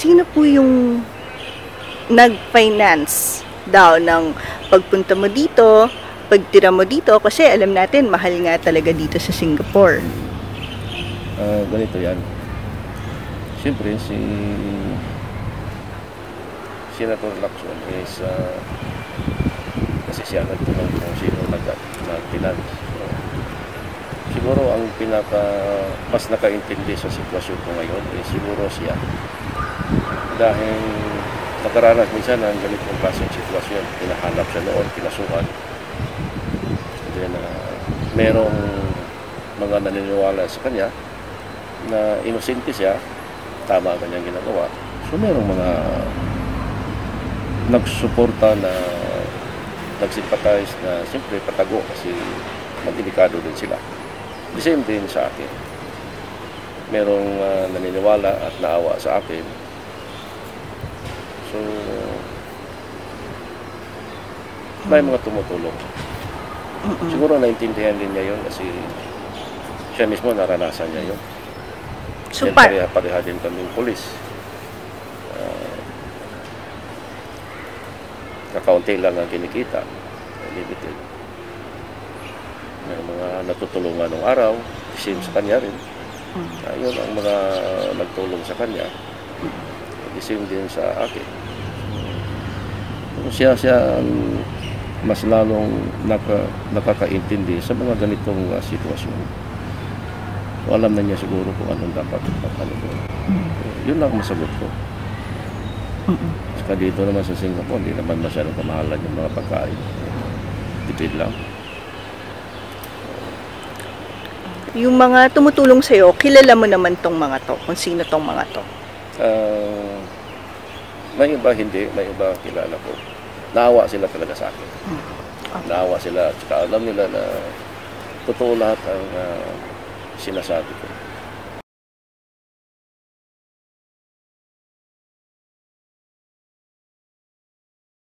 sino po yung nag-finance daw ng pagpunta mo dito, pagtira mo dito? Kasi alam natin, mahal nga talaga dito sa Singapore. Ganito yan. Siyempre, si Senator Lacson is kasi siya nagtulong kung sino nag-finance. Siguro ang mas nakaintindi sa sitwasyon ko ngayon is siguro siya. Dahil nakaranas minsan ng ganitong klaseng sitwasyon, pinahanap siya noon, pinasukan. Then, merong mga naniniwala sa kanya na inosente siya, tama ang kanyang ginagawa. So merong mga nagsuporta na nagsimpatize na siyempre patago kasi magdelikado din sila. The same din sa akin. Merong naniniwala at naawa sa akin. So, may mga tumutulong. Siguro naintindihan din niya yun kasi siya mismo naranasan niya yun. So, pareha din kaming pulis. Kakaunti lang ang kinikita. Limited. May mga natutulungan ng araw, same sa kanya rin. Yun ang mga nagtulong sa kanya. Same din sa akin. Siya ang mas lalong nakakaintindi sa mga ganitong sitwasyon. So, alam na niya siguro kung anong dapat ano ko. Yun lang masagot ko. Saka dito naman sa Singapore, hindi naman masyadong kamahalan yung mga pagkain. Tipid lang. Yung mga tumutulong sa'yo, kilala mo naman tong mga to, kung sino tong mga to? May iba hindi, may iba kilala ko. Naawa sila talaga sa akin. Naawa sila, at alam nila na totoo lahat ang sinasabi ko.